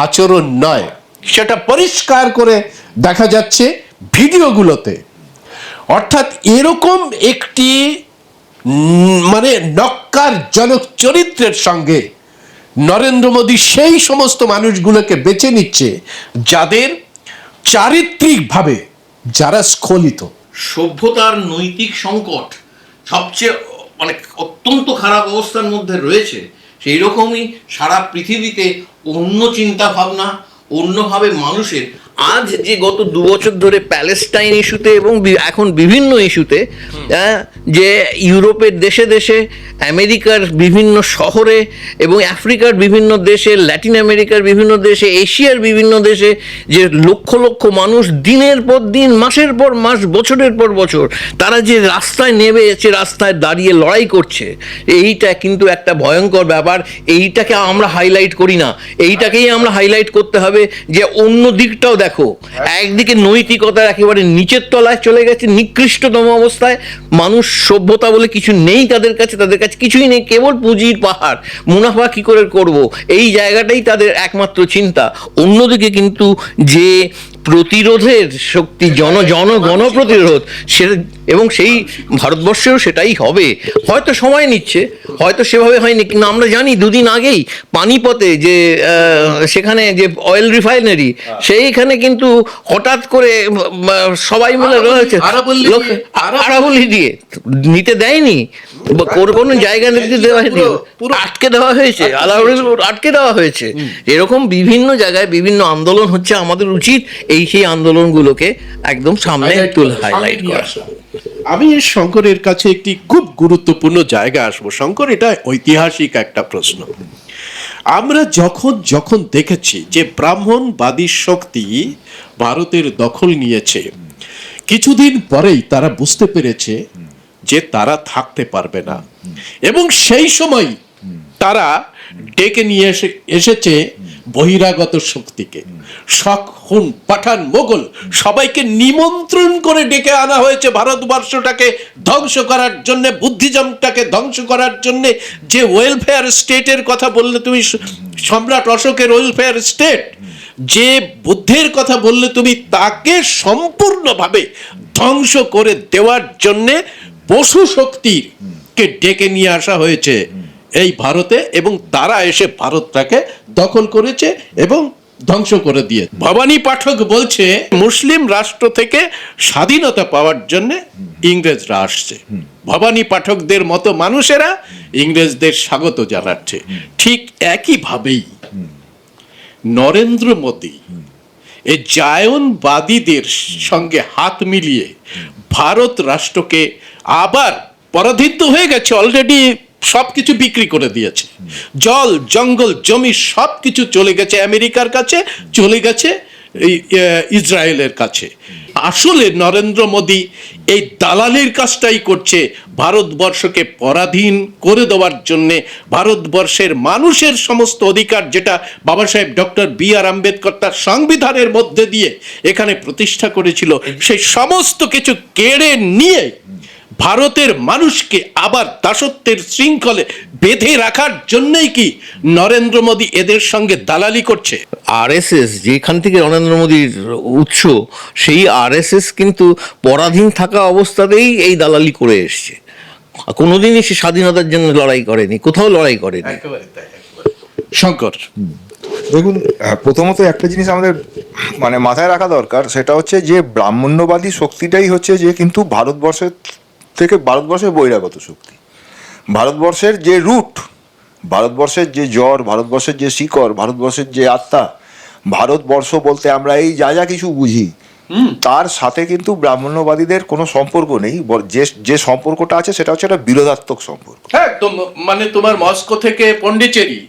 আচরণ নয়, সেটা পরিষ্কার করে দেখা যাচ্ছে ভিডিওগুলোতে। অর্থাৎ এরকম একটি মানে নক্কারজনক চরিত্রের সঙ্গে নরেন্দ্র মোদী সেই সমস্ত মানুষগুলোকে বেছে নিচ্ছে যাদের চারিত্রিকভাবে যারা স্খলিত। সভ্যতার নৈতিক সংকট সবচেয়ে মানে অত্যন্ত খারাপ অবস্থার মধ্যে রয়েছে, সেই রকমই সারা পৃথিবীতে অন্য চিন্তা ভাবনা, অন্যভাবে মানুষের আজ যে গত 2 বছর ধরে প্যালেস্টাইন ইস্যুতে এবং এখন বিভিন্ন ইস্যুতে যে ইউরোপের দেশে দেশে, আমেরিকার বিভিন্ন শহরে এবং আফ্রিকার বিভিন্ন দেশে, ল্যাটিন আমেরিকার বিভিন্ন দেশে, এশিয়ার বিভিন্ন দেশে যে লক্ষ লক্ষ মানুষ দিনের পর দিন, মাসের পর মাস, বছরের পর বছর তারা যে রাস্তায় নেমে এসে রাস্তায় দাঁড়িয়ে লড়াই করছে, এইটা কিন্তু একটা ভয়ঙ্কর ব্যাপার। এইটাকে আমরা হাইলাইট করি না, এইটাকেই আমরা হাইলাইট করতে হবে যে অন্য দিকটাও দেখো। একদিকে নৈতিকতার একেবারে নিচের তলায় চলে গেছে, নিকৃষ্টতম অবস্থায়, মানুষ সভ্যতা বলে কিছু নেই তাদের কাছে কিছুই নেই, কেবল পুঁজির পাহাড়, মুনাফা কি করে করব, এই জায়গাটাই তাদের একমাত্র চিন্তা। অন্যদিকে কিন্তু যে প্রতিরোধের শক্তি, গণপ্রতিরোধ, সে এবং সেই ভারতবর্ষেও সেটাই হবে। হয়তো সময় নিচ্ছে, হয়তো সেভাবে হয়নি, কিন্তু আমরা জানি 2 দিন আগেই পানিপথে যে সেখানে যে অয়েল রিফাইনারি, সেইখানে কিন্তু হঠাৎ করে সবাই মিলে রয়েছে আরাবলি দিয়ে নিতে দেয়নি, কোনো জায়গা নিতে দেওয়া হয়নি, আটকে দেওয়া হয়েছে, আটকে দেওয়া হয়েছে। এরকম বিভিন্ন জায়গায় বিভিন্ন আন্দোলন হচ্ছে, আমাদের উচিত সেই আন্দোলনগুলোকে একদম সামনে তুলে হাইলাইট করা। আমি শঙ্করের কাছে একটি খুব গুরুত্বপূর্ণ জায়গা আসবো। শঙ্কর, এটা ঐতিহাসিক একটা প্রশ্ন। আমরা যখন দেখেছি যে ব্রাহ্মণবাদী শক্তি ভারতের দখল নিয়েছে, কিছুদিন পরেই তারা বুঝতে পেরেছে যে তারা থাকতে পারবে না, এবং সেই সময় তারা ডেকে নিয়ে এসেছে বহিরাগত শক্তিকে। শক, হুন, পাঠান, মোগল সবাইকে নিমন্ত্রণ করে ডেকে আনা হয়েছে ভারতবর্ষটাকে ধ্বংস করার জন্য, বুদ্ধিজমটাকে ধ্বংস করার জন্য। যে ওয়েলফেয়ার স্টেটের কথা বললে তুমি, সম্রাট অশোকের ওয়েলফেয়ার স্টেট, যে বুদ্ধের কথা বললে তুমি, তাকে সম্পূর্ণভাবে ধ্বংস করে দেওয়ার জন্যে পশু শক্তিকে ডেকে নিয়ে আসা হয়েছে এই ভারতে, এবং তারা এসে ভারতটাকে দখল করেছে এবং ধ্বংস করে দিয়ে। ভবানী পাঠক বলছে মুসলিম রাষ্ট্র থেকে স্বাধীনতা পাওয়ার জন্য ইংরেজরা আসছে, ভবানী পাঠকদের মতো মানুষেরা ইংরেজদের স্বাগত জানাচ্ছে। ঠিক একইভাবেই নরেন্দ্র মোদী এই জায়নবাদীদের সঙ্গে হাত মিলিয়ে ভারত রাষ্ট্রকে আবার পরাধীন হয়ে গেছে, অলরেডি সবকিছু বিক্রি করে দিয়েছে, জল জঙ্গল জমি সবকিছু চলে গেছে আমেরিকার কাছে, চলে গেছে ইসরায়েলের কাছে। আসলে নরেন্দ্র মোদী এই দালালির কাজটাই করছে, ভারতবর্ষকে পরাধীন করে দেওয়ার জন্য। ভারতবর্ষের মানুষের সমস্ত অধিকার যেটা বাবা সাহেব ডক্টর বি.আর. আম্বেদকর তার সংবিধানের মধ্যে দিয়ে এখানে প্রতিষ্ঠা করেছিল, সেই সমস্ত কিছু কেড়ে নিয়ে ভারতের মানুষকে আবার দাসত্বের শৃঙ্খলে বেঁধে রাখার জন্যই কি নরেন্দ্র মোদী এদের সঙ্গে দালালি করছে? আরএসএস যেখান থেকে নরেন্দ্র মোদীর উৎস, সেই আরএসএস কিন্তু পরাধীন থাকা অবস্থাতেই এই দালালি করে এসছে। কোনোদিনই সে স্বাধীনতার জন্য লড়াই করেনি, কোথাও লড়াই করেনি। শঙ্কর, দেখুন, প্রথমত একটা জিনিস আমাদের মানে মাথায় রাখা দরকার, সেটা হচ্ছে যে ব্রাহ্মণ্যবাদী শক্তিটাই হচ্ছে যে কিন্তু ভারতবর্ষের বহিরাগত শক্তি। ভারতবর্ষের যে রুট, ভারতবর্ষের যে জড়, ভারতবর্ষের যে শিকড়, ভারতবর্ষের যে আত্মা, ভারতবর্ষ বলতে আমরা এই যা যা কিছু বুঝি, তার সাথে কিন্তু ব্রাহ্মণ্যবাদীদের কোনো সম্পর্ক নেই। যে সম্পর্কটা আছে সেটা হচ্ছে একটা বিরোধাত্মক সম্পর্ক। হ্যাঁ, মানে তোমার মস্কো থেকে পন্ডিচেরি,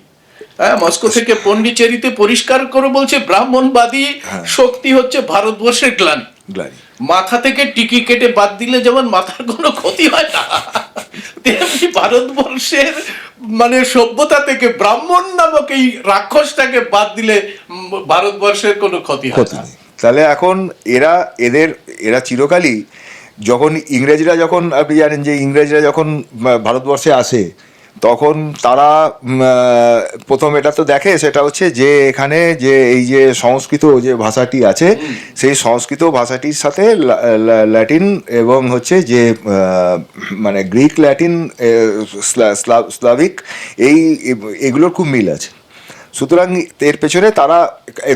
মস্কো থেকে পন্ডিচেরিতে পরিষ্কার করে বলছে ব্রাহ্মণবাদী শক্তি হচ্ছে ভারতবর্ষের গ্লানি। মাথা থেকে টিকি কেটে বাদ দিলে যেমন মাথার কোনো ক্ষতি হয় না, তেমনি ভারতবর্ষের মানে সভ্যতা থেকে ব্রাহ্মণ নামক এই রাক্ষসটাকে বাদ দিলে ভারতবর্ষের কোনো ক্ষতি হয় না। তাহলে এখন এরা চিরকালই যখন আপনি জানেন যে ইংরেজরা যখন ভারতবর্ষে আসে, তখন তারা প্রথম এটা তো দেখে, সেটা হচ্ছে যে এখানে যে এই যে সংস্কৃত যে ভাষাটি আছে, সেই সংস্কৃত ভাষাটির সাথে ল্যাটিন এবং হচ্ছে যে মানে গ্রিক, ল্যাটিন, স্লাভিক এগুলোর খুব মিল আছে। সুতরাং এর পেছনে তারা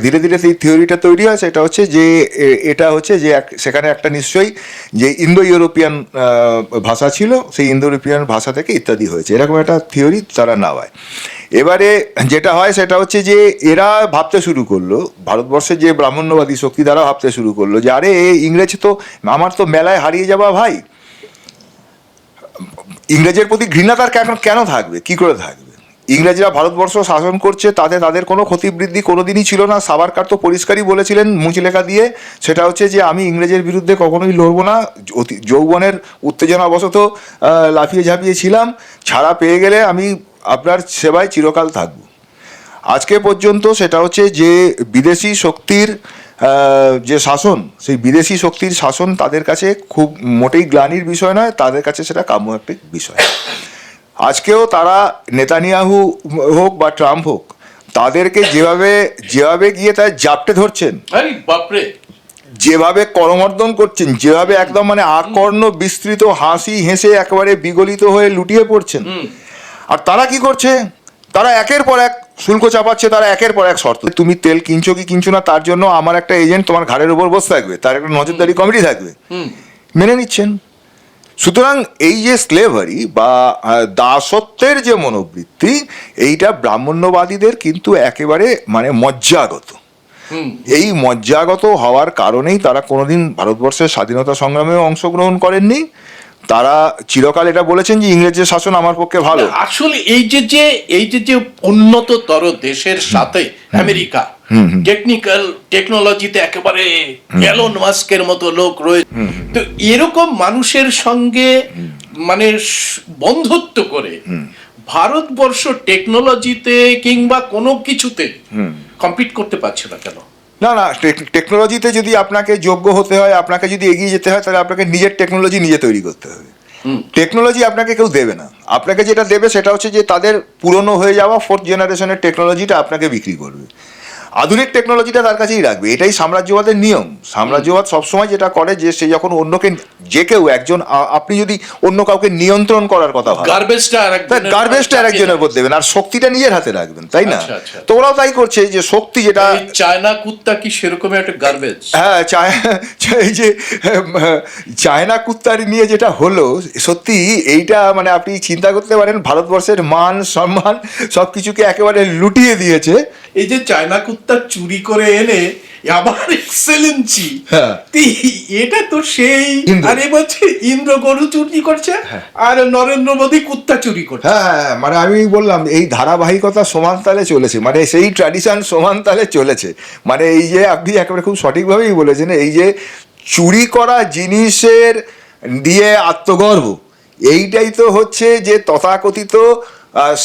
ধীরে ধীরে সেই থিওরিটা তৈরি হয়, সেটা হচ্ছে যে এটা হচ্ছে যে সেখানে একটা নিশ্চয়ই যে ইন্দো ইউরোপিয়ান ভাষা ছিল, সেই ইন্দো ইউরোপিয়ান ভাষা থেকে ইত্যাদি হয়েছে, এরকম একটা থিওরি তারা নেওয়ায়। এবারে যেটা হয় সেটা হচ্ছে যে এরা ভাবতে শুরু করলো, ভারতবর্ষের যে ব্রাহ্মণ্যবাদী শক্তি দ্বারা ভাবতে শুরু করলো যে আরে ইংরেজ তো আমার তো মেলায় হারিয়ে যাওয়া ভাই, ইংরেজের প্রতি ঘৃণা তার কেন থাকবে, কি করে থাকবে? ইংরেজরা ভারতবর্ষ শাসন করছে, তাদের কোনো ক্ষতিবৃদ্ধি কোনোদিনই ছিল না। সাভারকার তো পরিষ্কারই বলেছিলেন মুচলেখা দিয়ে, সেটা হচ্ছে যে আমি ইংরেজের বিরুদ্ধে কখনোই লড়বো না, যৌবনের উত্তেজনাবশত লাফিয়ে ঝাঁপিয়ে ছিলাম, ছাড়া পেয়ে গেলে আমি আপনার সেবায় চিরকাল থাকব। আজকে পর্যন্ত সেটা হচ্ছে যে বিদেশি শক্তির যে শাসন, সেই বিদেশি শক্তির শাসন তাদের কাছে খুব মোটেই গ্লানির বিষয় নয়, তাদের কাছে সেটা কাম্য একটা বিষয়। আজকেও তারা নেতানিয়াহু হোক বা ট্রাম্প হোক, তাদেরকে যেভাবে গিয়ে তার জাপটে ধরছেন, যেভাবে করমর্দন করছেন, যেভাবে একদম মানে আকর্ণ বিস্তৃত হাসি হেসে একেবারে বিগলিত হয়ে লুটিয়ে পড়ছেন। আর তারা কি করছে? তারা একের পর এক শুল্ক চাপাচ্ছে, তারা একের পর এক শর্ত, তুমি তেল কিনছো কি কিনছো না তার জন্য আমার একটা এজেন্ট তোমার ঘাড়ের উপর বসে থাকবে, তার একটা নজরদারি কমিটি থাকবে, মেনে নিচ্ছেন। সুতরাং এই যে স্লেভারি বা দাসত্বের যে মনোবৃত্তি, এইটা ব্রাহ্মণ্যবাদীদের কিন্তু একেবারে মানে মজ্জাগত। এই মজ্জাগত হওয়ার কারণেই তারা কোনোদিন ভারতবর্ষের স্বাধীনতা সংগ্রামেও অংশগ্রহণ করেননি। তারা চিরকাল এটা বলেছেন যে ইংরেজের শাসন আমার পক্ষে ভালো। আসলে এই যে উন্নততর দেশের সাথে আমেরিকা টেকনোলজিতে একেবারে এলন মাস্কের মতো লোক রয়েছে, তো এরকম মানুষের সঙ্গে মানে বন্ধুত্ব করে ভারতবর্ষ টেকনোলজিতে কিংবা কোনো কিছুতে কম্পিট করতে পারছে না কেন? না, টেকনোলজিতে যদি আপনাকে যোগ্য হতে হয়, আপনাকে যদি এগিয়ে যেতে হয়, তাহলে আপনাকে নিজের টেকনোলজি নিজে তৈরি করতে হবে। টেকনোলজি আপনাকে কেউ দেবে না, আপনাকে যেটা দেবে সেটা হচ্ছে যে তাদের পুরনো হয়ে যাওয়া 4th জেনারেশনের টেকনোলজিটা আপনাকে বিক্রি করবে। আধুনিক টেকনোলজিটা তার কাছেই রাখবে। এটাই সাম্রাজ্যবাদের নিয়ম। সাম্রাজ্যবাদ সবসময় যেটা করে যে সে যখন অন্যকে, যে কেউ একজন, আপনি যদি অন্য কাউকে নিয়ন্ত্রণ করার কথা ভাবেন, গার্বেজটা আরেকজনের উপর দেবেন আর শক্তিটা নিজের হাতে রাখবেন, তাই না? আচ্ছা, আচ্ছা। তো ওরাও তাই করছে, যে শক্তি যেটা, চায়না কুত্তা কি সেরকম একটা গার্বেজ? হ্যাঁ, এই যে চায়না কুত্তারি নিয়ে যেটা হলো, সত্যি এইটা মানে আপনি চিন্তা করতে পারেন, ভারতবর্ষের মান সম্মান সব কিছুকে একেবারে লুটিয়ে দিয়েছে। এই যে চায়না কুত্তা চুরি করে এনে আবার এক্সেলেন্সি, হ্যাঁ। এটা তো সেই, ইন্দ্র। আরে বলছে ইন্দ্র গরু চুরি করছে আর নরেন্দ্র মোদী কুত্তা চুরি করছে। হ্যাঁ, মানে আমি বললাম এই ধারাবাহিকতা সমান তালে চলেছে, মানে সেই ট্র্যাডিশন সমান তালে চলেছে। মানে এই যে আপনি একেবারে খুব সঠিকভাবেই বলেছেন, এই যে চুরি করা জিনিসের দিয়ে আত্মগর্ব, এইটাই তো হচ্ছে যে তথাকথিত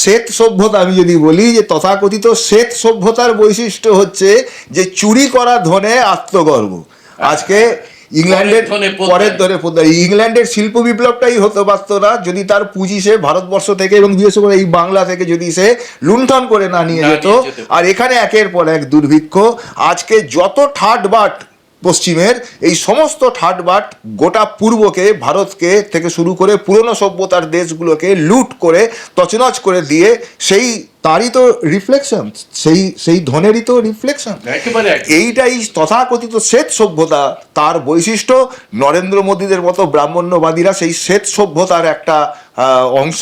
শ্বেত সভ্যতা। আমি যদি বলি যে তথাকথিত শ্বেত সভ্যতার বৈশিষ্ট্য হচ্ছে যে চুরি করা ধনে আত্মগর্ব। আজকে ইংল্যান্ডের পরের ধরে ইংল্যান্ডের শিল্প বিপ্লবটাই হতে পারতো না যদি তার পুঁজি সে ভারতবর্ষ থেকে এবং বিশেষ করে এই বাংলা থেকে যদি সে লুণ্ঠন করে না নিয়ে যেত। আর এখানে একের পর এক দুর্ভিক্ষ। আজকে যত ঠাটবাট পশ্চিমের, এই সমস্ত ঠাটবাট গোটা পূর্বকে, ভারতকে থেকে শুরু করে পুরনো সভ্যতার দেশগুলোকে লুট করে তছনছ করে দিয়ে সেই তারই তো রিফ্লেকশন, সেই ধনেরই তো রিফ্লেকশন। এইটাই তথাকথিত শ্বেত সভ্যতা, তার বৈশিষ্ট্য। নরেন্দ্র মোদীদের মতো ব্রাহ্মণ্যবাদীরা সেই শ্বেত সভ্যতার একটা অংশ।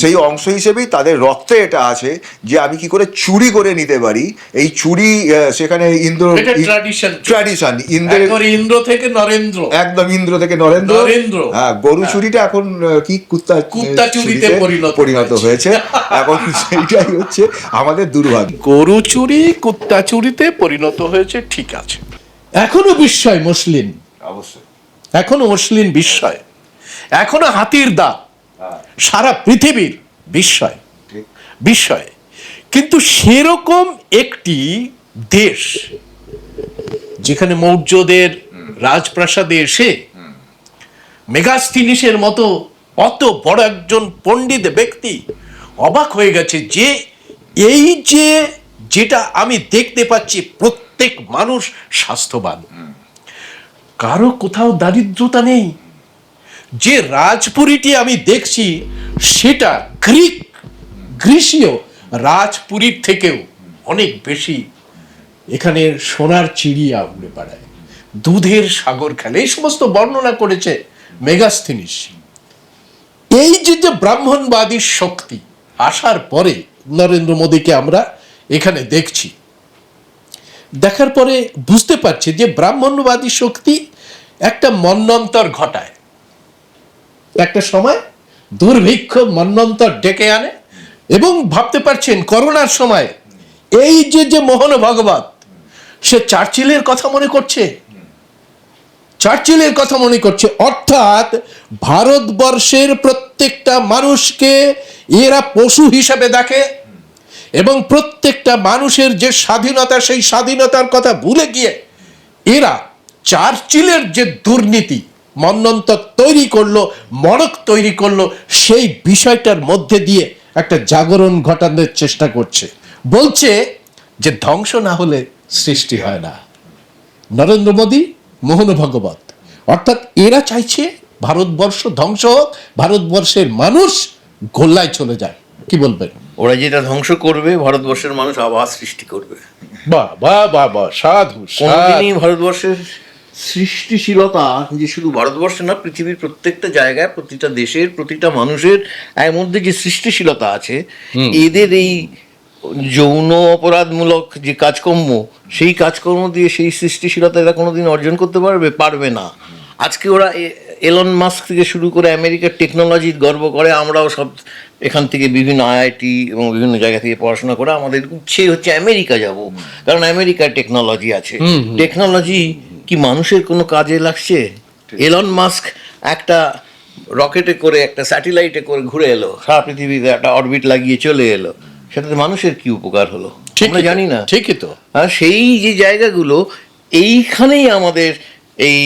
সেই অংশ হিসেবেই তাদের রক্তে এটা আছে যে আমি কি করে চুরি করে নিতে পারি। এই চুরি সেখানে ট্র্যাডিশন, ইন্দ্র থেকে নরেন্দ্র, একদম ইন্দ্র থেকে নরেন্দ্র। হ্যাঁ, গরু চুরিটা এখন কি কুত্তা চুরিতে পরিণত হয়েছে এখন। সেইটাই হচ্ছে আমাদের দুর্ভাগ্য। গরু চুরি কুত্তা চুরিতে পরিণত হয়েছে, ঠিক আছে। এখনো বিস্ময় মসলিন, অবশ্যই এখনো মসলিন বিস্ময়, এখনো হাতির দাঁত সারা পৃথিবীর বিস্ময়। কিন্তু সেরকম একটি দেশ যেখানে মৌর্যদের রাজপ্রাসাদে এসে মেগাস্থিনিসের মতো অত বড় একজন পণ্ডিত ব্যক্তি অবাক হয়ে গেছে যে এই যে যেটা আমি দেখতে পাচ্ছি, প্রত্যেক মানুষ স্বাস্থ্যবান, কারো কোথাও দারিদ্রতা নেই। যে রাজপুরীটি আমি দেখছি সেটা গ্রীসীয় রাজপুরীর থেকেও অনেক বেশি। এখানে সোনার চিড়িয়া উড়ে বেড়ায়, দুধের সাগর খেলে, এই সমস্ত বর্ণনা করেছে মেগাস্থিনিস। এই যে ব্রাহ্মণবাদী শক্তি আসার পরে নরেন্দ্র মোদীকে আমরা এখানে দেখছি, দেখার পরে বুঝতে পারছি যে ব্রাহ্মণ্যবাদী শক্তি একটা মন্বন্তর ঘটায়, একটা সময় দুর্ভিক্ষ মন্বন্তর ডেকে আনে। এবং ভাবতে পারছেন করোনার সময় এই যে মোহন ভগবত, সে চার্চিলের কথা মনে করছে, অর্থাৎ ভারতবর্ষের প্রত্যেকটা মানুষকে এরা পশু হিসাবে দেখে এবং প্রত্যেকটা মানুষের যে স্বাধীনতা, সেই স্বাধীনতার কথা ভুলে গিয়ে এরা চার্চিলের যে দুর্নীতি মন্বন্তর তৈরি করলো, মড়ক তৈরি করলো, সেই বিষয়টার মধ্যে দিয়ে একটা জাগরণ ঘটানোর চেষ্টা করছে। বলছে যে ধ্বংস না হলে সৃষ্টি হয় না। নরেন্দ্র মোদী, মোহন ভগবত, অর্থাৎ এরা চাইছে ভারতবর্ষ ধ্বংস হোক, ভারতবর্ষের মানুষ গোল্লায় চলে যায়। কি বলবেন? ওরা যেটা ধ্বংস করবে, ভারতবর্ষের মানুষ আবার সৃষ্টি করবে। বাহ বাহ বাহ বাহ, সাধু। কোনদিনই ভারতবর্ষের সৃষ্টিশীলতা যে শুধু ভারতবর্ষে না, পৃথিবীর প্রত্যেকটা জায়গায়, প্রতিটা দেশের, প্রতিটা মানুষের এর মধ্যে যে সৃষ্টিশীলতা আছে, এদের এই যৌন অপরাধমূলক যে কাজকর্ম, সেই কাজকর্ম দিয়ে সেই সৃষ্টিশীলতা এরা কোনোদিন অর্জন করতে পারবে না। আজকে ওরা এলন মাস্ক থেকে শুরু করে আমেরিকার টেকনোলজির গর্ব করে। আমরাও সব এখান থেকে বিভিন্ন আইআইটি এবং বিভিন্ন জায়গা থেকে পড়াশোনা করে আমাদের ইচ্ছে হচ্ছে আমেরিকা যাব, কারণ আমেরিকার টেকনোলজি আছে। টেকনোলজি কি মানুষের কোনো কাজে লাগছে? এলন মাস্ক একটা রকেটে করে, একটা স্যাটেলাইটে করে ঘুরে এলো, সারা পৃথিবীতে একটা অরবিট লাগিয়ে চলে এলো, সেটাতে মানুষের কি উপকার হলো আমরা জানি না। ঠিকই তো। আর সেই যে জায়গাগুলো, এইখানেই আমাদের এই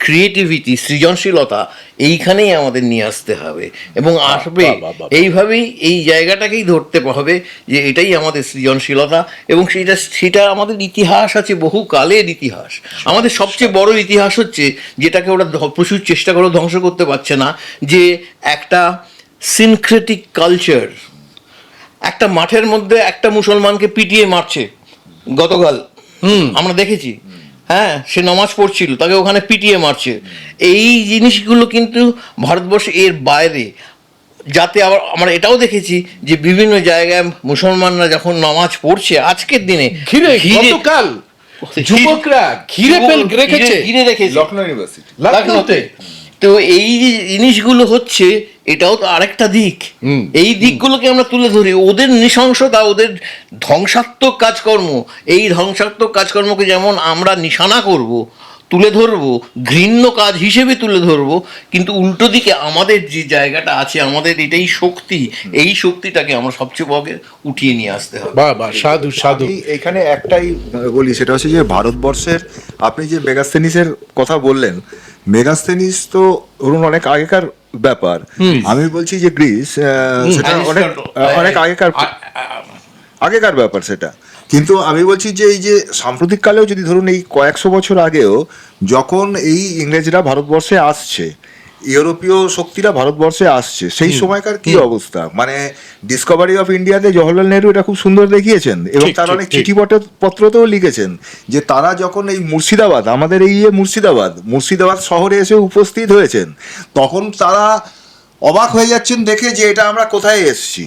ক্রিয়েটিভিটি, সৃজনশীলতা, এইখানেই আমাদের নিয়ে আসতে হবে এবং আসবে। বাহ। এইভাবেই এই জায়গাটাকেই ধরতে হবে যে এটাই আমাদের সৃজনশীলতা, এবং সেটা আমাদের ইতিহাস আছে, বহু কালের ইতিহাস। আমাদের সবচেয়ে বড় ইতিহাস হচ্ছে যেটাকে ওরা প্রচুর চেষ্টা করে ধ্বংস করতে পারছে না, যে একটা সিনক্রেটিক কালচার। একটা মাঠের মধ্যে একটা মুসলমানকে পিটিয়ে মারছে গতকাল, আমরা দেখেছি। হ্যাঁ, সে নামাজ পড়ছিল, তাকে ওখানে পিটিয়ে মারছে। এই জিনিসগুলো কিন্তু ভারতবর্ষে এর বাইরে। যাতে আবার আমরা এটাও দেখেছি যে বিভিন্ন জায়গায় মুসলমানরা যখন নামাজ পড়ছে আজকের দিনে গতকাল যুবকরা ঘিরে রেখেছে ঘিরে রেখেছে লখনৌ ইউনিভার্সিটি। লখনৌতে। তো এই যে জিনিসগুলো হচ্ছে, এটাও তো আরেকটা দিক। এই দিকগুলোকে আমরা তুলে ধরি, ওদের নৃশংসতা, ওদের ধ্বংসাত্মক কাজকর্ম। এই ধ্বংসাত্মক কাজকর্মকে যেমন আমরা নিশানা করব, তুলে ধরবো, ঘৃণ্য কাজ হিসেবে তুলে ধরবো, কিন্তু উল্টো দিকে আমাদের যে জায়গাটা আছে, আমাদের এটাই শক্তি, এই শক্তিটাকে আমরা সবচেয়ে বড় উঠিয়ে নিয়ে আসতে হবে। বাহ, সাধু সাধু। আমি এখানে একটাই বলি, সেটা হচ্ছে যে ভারতবর্ষের, আপনি যে মেগাস্থেনিসের কথা বললেন, মেগাস্থেনিস তো ধরুন অনেক আগেকার ব্যাপার। আমি বলছি যে গ্রিস, সেটা অনেক আগেকার ব্যাপার সেটা। কিন্তু আমি বলছি যে এই যে সাম্প্রতিক কালেও যদি ধরুন এই কয়েকশো বছর আগেও যখন এই ইংরেজরা ভারতবর্ষে আসছে, ইউরোপীয় শক্তিরা ভারতবর্ষে আসছে, সেই সময়কার কি অবস্থা, মানে ডিসকভারি অফ ইন্ডিয়াতে জওহরলাল নেহরু এটা খুব সুন্দর দেখিয়েছেন, এবং তার অনেক চিঠিপত্রতেও লিখেছেন যে তারা যখন এই মুর্শিদাবাদ, আমাদের এই মুর্শিদাবাদ শহরে এসে উপস্থিত হয়েছেন, তখন তারা অবাক হয়ে যাচ্ছেন দেখে যে এটা আমরা কোথায় এসেছি।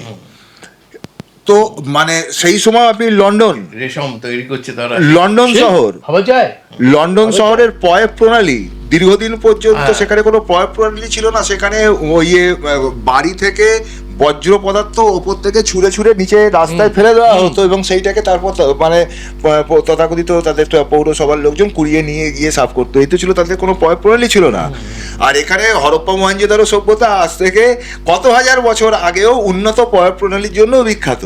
তো মানে সেই সময় আপনি রেশম তৈরি করছে তারা, লন্ডন শহর, ভাবা যায় লন্ডন শহরের প্রয়োগ প্রণালী দীর্ঘদিন পর্যন্ত সেখানে কোনো প্রয়োগ প্রণালী ছিল না। সেখানে ওই বাড়ি থেকে বজ্র পদার্থ ওপর থেকে ছুঁড়ে ছুঁড়ে নিচে রাস্তায় ফেলে দেওয়া হতো, এবং সেইটাকে তারপর মানে তথাকথিত তাদের পৌরসভার লোকজন কুড়িয়ে নিয়ে গিয়ে সাফ করতো। এই তো ছিল, তাদের কোনো প্রয়োগ প্রণালী ছিল না। আর এখানে হরপ্পা মহেঞ্জোদারো সভ্যতা আজ থেকে কত হাজার বছর আগেও উন্নত প্রয়োগ প্রণালীর জন্য বিখ্যাত।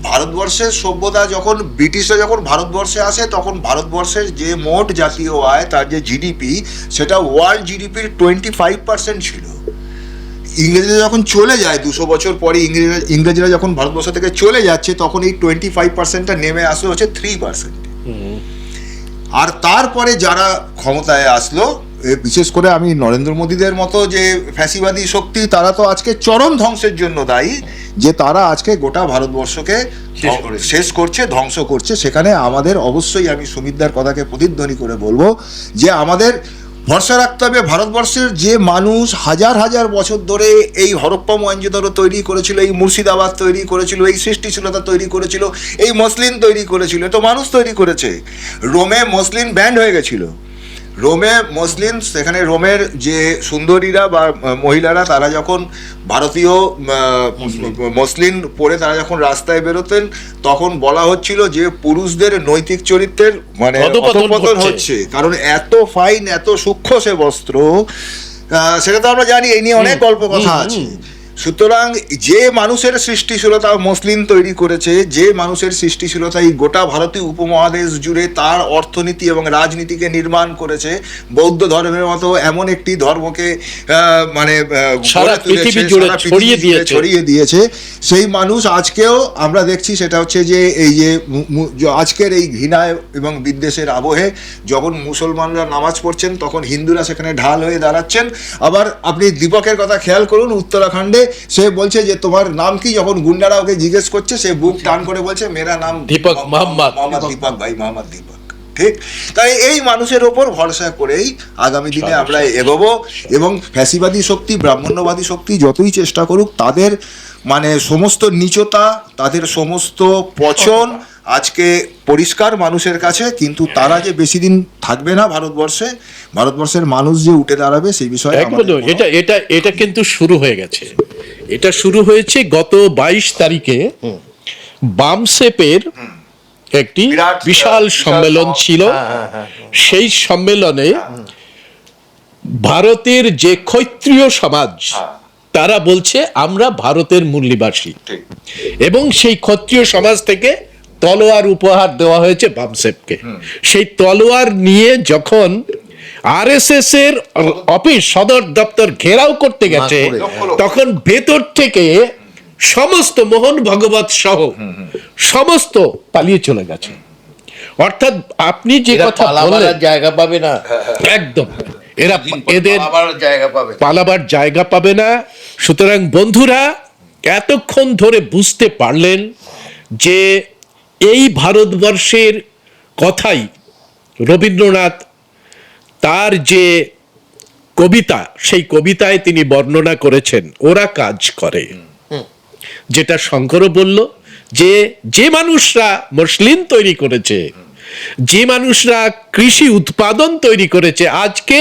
ভারতবর্ষের সভ্যতা যখন ব্রিটিশরা যখন ভারতবর্ষে আসে, তখন ভারতবর্ষের যে মোট জাতীয় আয়, তার যে জিডিপি, সেটা ওয়ার্ল্ড জিডিপির 25% ছিল। ইংরেজরা যখন চলে যায় 200 বছর পরে, ইংরেজরা যখন ভারতবর্ষ থেকে চলে যাচ্ছে, তখন এই 25%টা নেমে আসলো হচ্ছে 3%। আর তারপরে যারা ক্ষমতায় আসলো, বিশেষ করে আমি নরেন্দ্র মোদীদের মতো যে ফ্যাসিবাদী শক্তি, তারা তো আজকে চরম ধ্বংসের জন্য দায়ী, যে তারা আজকে গোটা ভারতবর্ষকে শেষ করছে, ধ্বংস করছে। সেখানে আমাদের অবশ্যই, আমি সুমিতদার কথাকে প্রতিধ্বনি করে বলবো যে আমাদের ভরসা রাখতে হবে ভারতবর্ষের যে মানুষ হাজার হাজার বছর ধরে এই হরপ্পা মহেঞ্জোদারো তৈরি করেছিল, এই মুর্শিদাবাদ তৈরি করেছিল, এই সৃষ্টিশীলতা তৈরি করেছিল, এই মসলিন তৈরি করেছিল, তো মানুষ তৈরি করেছে। রোমে মসলিন ব্যান্ড হয়ে গেছিল, রোমে মসলিন, সেখানে রোমের যে সুন্দরীরা বা মহিলারা, তারা যখন ভারতীয় মসলিন পরে তারা যখন রাস্তায় বেরোতেন, তখন বলা হচ্ছিল যে পুরুষদের নৈতিক চরিত্রের মানে অধঃপতন হচ্ছে, কারণ এত ফাইন, এত সূক্ষ্ম সে বস্ত্র। সেটা তো আমরা জানি, এই নিয়ে অনেক গল্প কথা আছে। সুতরাং যে মানুষের সৃষ্টিশীলতা মসলিন তৈরি করেছে, যে মানুষের সৃষ্টিশীলতা এই গোটা ভারতীয় উপমহাদেশ জুড়ে তার অর্থনীতি এবং রাজনীতিকে নির্মাণ করেছে, বৌদ্ধ ধর্মের মতো এমন একটি ধর্মকে মানে সারা পৃথিবী জুড়ে ছড়িয়ে দিয়েছে, সেই মানুষ আজকেও আমরা দেখছি। সেটা হচ্ছে যে এই যে আজকের এই ঘৃণায় এবং বিদ্বেষের আবহে যখন মুসলমানরা নামাজ পড়ছেন, তখন হিন্দুরা সেখানে ঢাল হয়ে দাঁড়াচ্ছেন। আবার আপনি দীপকের কথা খেয়াল করুন, উত্তরাখণ্ডে সে বলছে যে তোমার নাম কি, যখন গুন্ডারা ওকে জিজ্ঞেস করছে, সে বুক টান করে বলছে মেরা নাম দীপক মোহাম্মদ দীপক ভাই, মোহাম্মদ দীপক। ঠিক, তাই এই মানুষের ওপর ভরসা করেই আগামী দিনে আমরা এগোবো, এবং ফ্যাসিবাদী শক্তি, ব্রাহ্মণ্যবাদী শক্তি যতই চেষ্টা করুক, তাদের মানে সমস্ত নীচতা, তাদের সমস্ত পচন আজকে পরিষ্কার মানুষের কাছে। কিন্তু তারা যে বেশি দিন থাকবে না ভারতবর্ষে, ভারতবর্ষের মানুষ যে উঠে দাঁড়াবে সেই বিষয়ে এটা কিন্তু শুরু হয়ে গেছে। এটা শুরু হয়েছে গত 22 তারিখে বামসেপের একটি বিশাল সম্মেলন ছিল। সেই সম্মেলনে ভারতের যে ক্ষত্রিয় সমাজ, তারা বলছে আমরা ভারতের মূল্যবাসী, এবং সেই ক্ষত্রিয় সমাজ থেকে তলোয়ার উপহার দেওয়া হয়েছে বামসেপকে। সেই তলোয়ার নিয়ে যখন আরএসএস এর অফিস সদর দপ্তর ঘেরাও করতে গেছে, তখন ভেতর থেকে সমস্ত মোহন ভগবত সহ সমস্ত পালিয়ে চলে গেছে। অর্থাৎ আপনি যে কথা বললেন, জায়গা পাবে না, একদম এরা এদের জায়গা পাবে, পালাবার জায়গা পাবে না। সুতরাং বন্ধুরা, এতক্ষণ ধরে বুঝতে পারলেন যে এই ভারতবর্ষের কথাই রবীন্দ্রনাথ তার যে কবিতা, সেই কবিতায় তিনি বর্ণনা করেছেন, ওরা কাজ করে। যেটা শঙ্করও বলল, যে যে মানুষরা মসলিন তৈরি করেছে, যে মানুষরা কৃষি উৎপাদন তৈরি করেছে, আজকে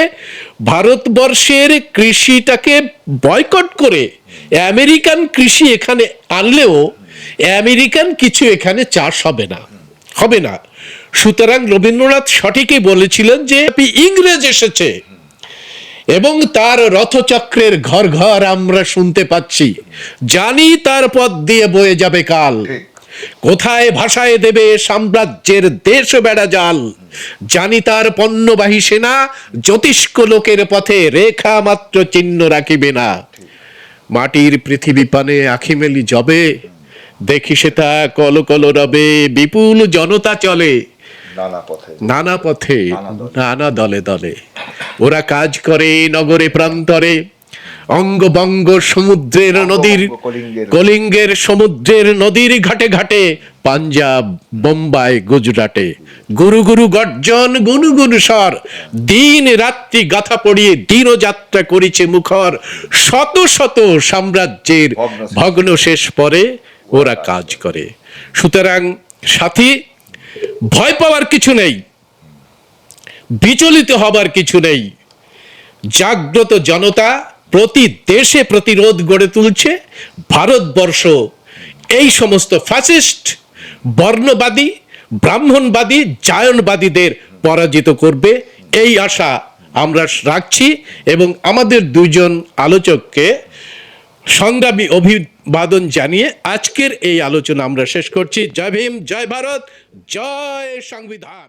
ভারতবর্ষের কৃষিটাকে বয়কট করে আমেরিকান কৃষি এখানে আনলেও আমেরিকান কিছু এখানে চাষ হবে না, হবে না। সুতরাং রবীন্দ্রনাথ সঠিকই বলেছিলেন যে ইংরেজ এসেছে এবং তার রথচক্রের ঘর ঘর আমরা শুনতে পাচ্ছি, জানি তার পথ দিয়ে বয়ে যাবে কাল, কোথায় ভাষায় দেবে সাম্রাজ্যের দেশ বেড়া জাল, জানি তার পণ্যবাহী সেনা জ্যোতিষ্ক লোকের পথে রেখা মাত্র চিহ্ন রাখিবে না, মাটির পৃথিবী পানে আখি মেলি যবে, দেখি সেটা কল কল রবে, বিপুল জনতা চলে নানা পথে নানা দলে দলে, ওরা কাজ করে নগরে প্রান্তরে, অঙ্গবঙ্গ সমুদ্রের নদীর কলিঙ্গের সমুদ্রের নদীর ঘাটে ঘাটে, পাঞ্জাব বোম্বাই গুজরাটে, গুরু গুরু গর্জন গুনু গুনু স্বর, দিন রাত্রি গাথা পড়িয়ে দিনযাত্রা করিছে মুখর, শত শত সাম্রাজ্যের ভগ্ন শেষ পরে ওরা কাজ করে। সুতরাং সাথী, ভয় পাওয়ার কিছু নেই, বিচলিত হবার কিছু নেই। জাগ্রত জনতা প্রতি দেশে প্রতিরোধ গড়ে তুলছে। ভারতবর্ষ এই সমস্ত ফ্যাসিস্ট, বর্ণবাদী, ব্রাহ্মণবাদী, জায়নবাদীদের পরাজিত করবে, এই আশা আমরা রাখছি এবং আমাদের দুজন আলোচককে সংগ্রামী অভিবাদন জানিয়ে আজকের এই আলোচনা আমরা শেষ করছি। জয় ভীম, জয় ভারত, জয় সংবিধান।